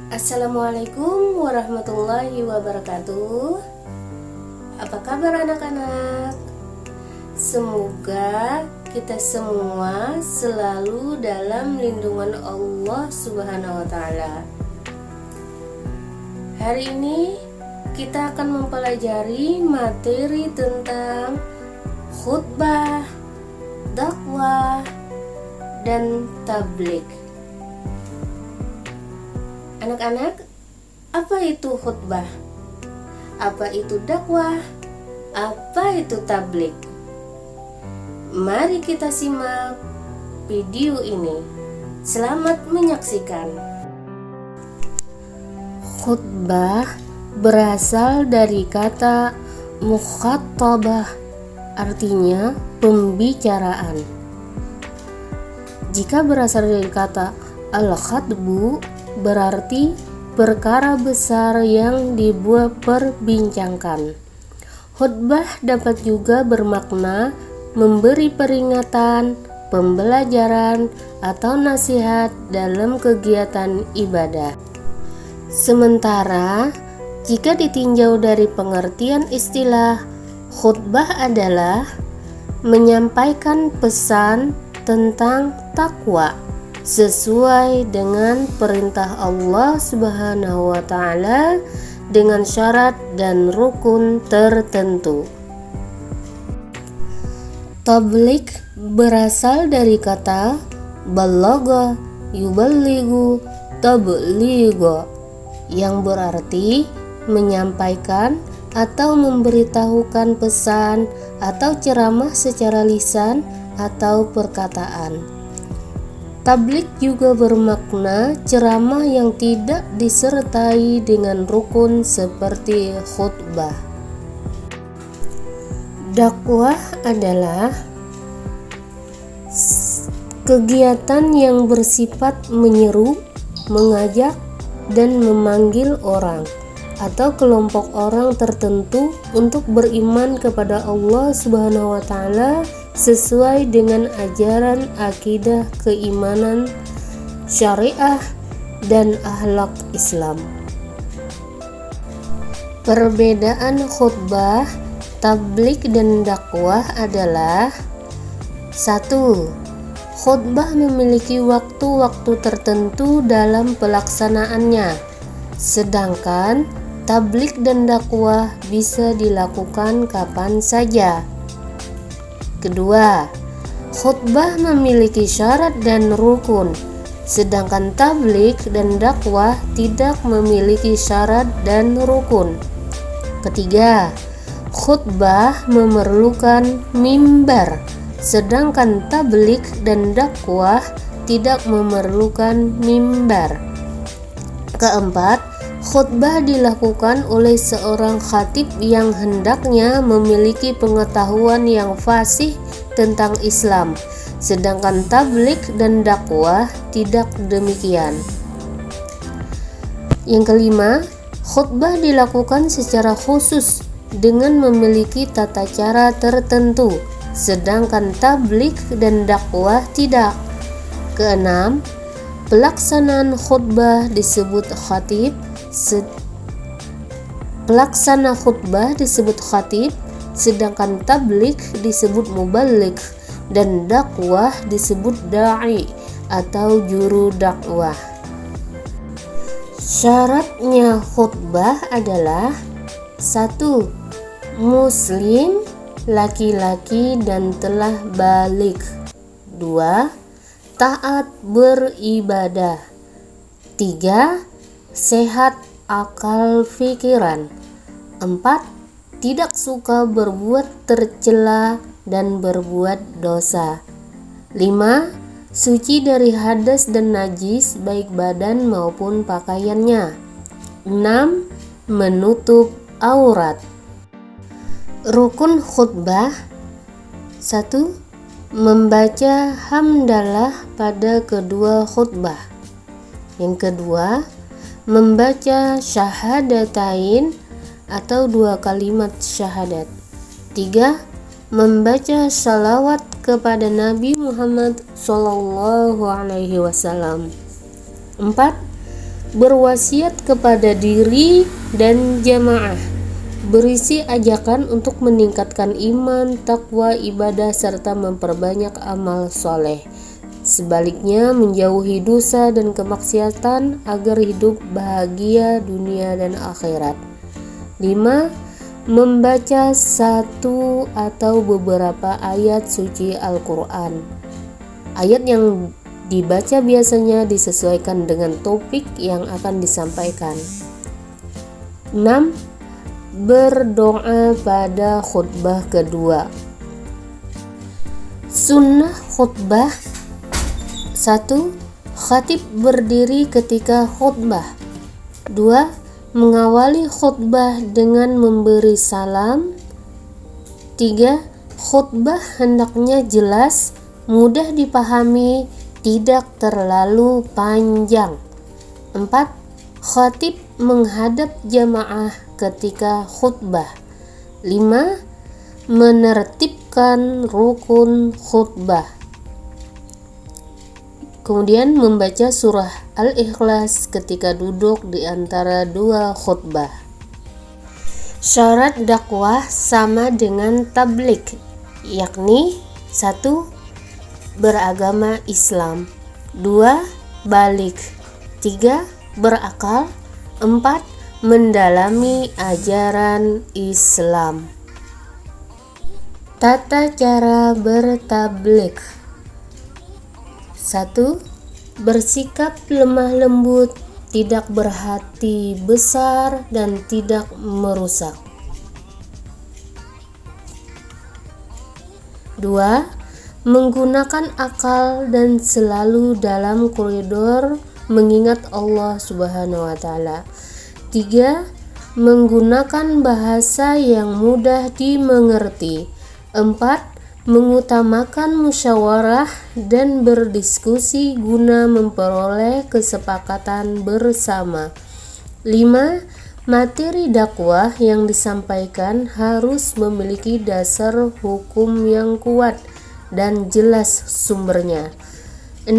Assalamualaikum warahmatullahi wabarakatuh. Apa kabar anak-anak? Semoga kita semua selalu dalam lindungan Allah Subhanahu wa Ta'ala. Hari ini kita akan mempelajari materi tentang khutbah, dakwah, dan tabligh. Anak-anak, apa itu khutbah? Apa itu dakwah? Apa itu tabligh? Mari kita simak video ini. Selamat menyaksikan. Khutbah berasal dari kata mukhatabah, artinya pembicaraan. Jika berasal dari kata al-khatbu, berarti perkara besar yang diperbincangkan. Khutbah dapat juga bermakna memberi peringatan, pembelajaran, atau nasihat dalam kegiatan ibadah. Sementara, jika ditinjau dari pengertian istilah, khutbah adalah menyampaikan pesan tentang takwa sesuai dengan perintah Allah Subhanahu wa Ta'ala dengan syarat dan rukun tertentu. Tabligh berasal dari kata balagha yuballighu tabligha, yang berarti menyampaikan atau memberitahukan pesan atau ceramah secara lisan atau perkataan. Tabligh juga bermakna ceramah yang tidak disertai dengan rukun seperti khutbah. Dakwah adalah kegiatan yang bersifat menyeru, mengajak, dan memanggil orang atau kelompok orang tertentu untuk beriman kepada Allah Subhanahu wa Ta'ala sesuai dengan ajaran akidah keimanan, syariah, dan akhlak Islam. Perbedaan khutbah, tabligh, dan dakwah adalah: 1. Khutbah memiliki waktu-waktu tertentu dalam pelaksanaannya, sedangkan tabligh dan dakwah bisa dilakukan kapan saja. Kedua, khutbah memiliki syarat dan rukun, sedangkan tabligh dan dakwah tidak memiliki syarat dan rukun. Ketiga, khutbah memerlukan mimbar, sedangkan tabligh dan dakwah tidak memerlukan mimbar. Keempat, khutbah dilakukan oleh seorang khatib yang hendaknya memiliki pengetahuan yang fasih tentang Islam, sedangkan tabligh dan dakwah tidak demikian. Yang kelima, khutbah dilakukan secara khusus dengan memiliki tata cara tertentu, sedangkan tabligh dan dakwah tidak. Keenam, pelaksanaan khutbah disebut khatib. Pelaksana khutbah disebut khatib, sedangkan tabligh disebut muballigh, dan dakwah disebut da'i atau juru dakwah. Syaratnya khutbah adalah: 1. Muslim, laki-laki dan telah baligh. 2. Taat beribadah. 3. Sehat akal pikiran. 4. Tidak suka berbuat tercela dan berbuat dosa. 5. Suci dari hadas dan najis baik badan maupun pakaiannya. 6. Menutup aurat. Rukun khutbah: 1. Membaca hamdalah pada kedua khutbah. Yang kedua, membaca syahadatain atau 2 kalimat syahadat. 3. Membaca salawat kepada Nabi Muhammad SAW. 4. berwasiat kepada diri dan jamaah, berisi ajakan untuk meningkatkan iman, takwa, ibadah, serta memperbanyak amal soleh. Sebaliknya, menjauhi dosa dan kemaksiatan agar hidup bahagia dunia dan akhirat. 5. Membaca satu atau beberapa ayat suci Al-Quran. Ayat yang dibaca biasanya disesuaikan dengan topik yang akan disampaikan. 6. Berdoa pada khutbah kedua. Sunnah khutbah. 1. Khatib berdiri ketika khutbah. 2. Mengawali khutbah dengan memberi salam. 3. Khutbah hendaknya jelas, mudah dipahami, tidak terlalu panjang. 4. Khatib menghadap jamaah ketika khutbah. 5. Menertibkan rukun khutbah. Kemudian membaca surah Al-Ikhlas ketika duduk di antara dua khutbah. Syarat dakwah sama dengan tabligh, yakni 1. Beragama Islam, 2. Baligh, 3. Berakal, 4. Mendalami ajaran Islam. Tata cara bertabligh. 1. Bersikap lemah lembut, tidak berhati besar dan tidak merusak. 2. Menggunakan akal dan selalu dalam koridor mengingat Allah Subhanahu wa taala. 3. Menggunakan bahasa yang mudah dimengerti. 4. Mengutamakan musyawarah dan berdiskusi guna memperoleh kesepakatan bersama. 5. Materi dakwah yang disampaikan harus memiliki dasar hukum yang kuat dan jelas sumbernya. 6.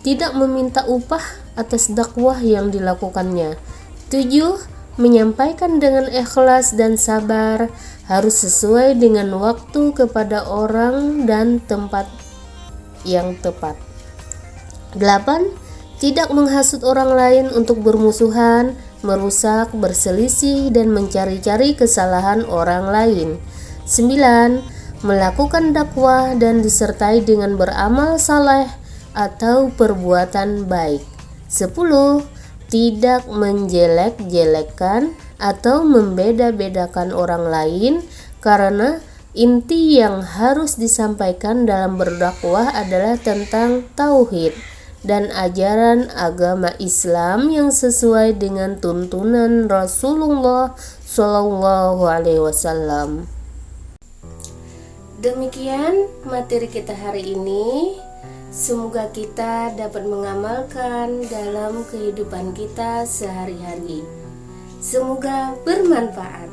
Tidak meminta upah atas dakwah yang dilakukannya. 7. Menyampaikan dengan ikhlas dan sabar, harus sesuai dengan waktu kepada orang dan tempat yang tepat. 8. Tidak menghasut orang lain untuk bermusuhan, merusak, berselisih, dan mencari-cari kesalahan orang lain. 9. Melakukan dakwah dan disertai dengan beramal saleh atau perbuatan baik. 10. Tidak menjelek-jelekkan atau membeda-bedakan orang lain, karena inti yang harus disampaikan dalam berdakwah adalah tentang tauhid dan ajaran agama Islam yang sesuai dengan tuntunan Rasulullah Shallallahu Alaihi Wasallam. Demikian materi kita hari ini. Semoga kita dapat mengamalkan dalam kehidupan kita sehari-hari. Semoga bermanfaat.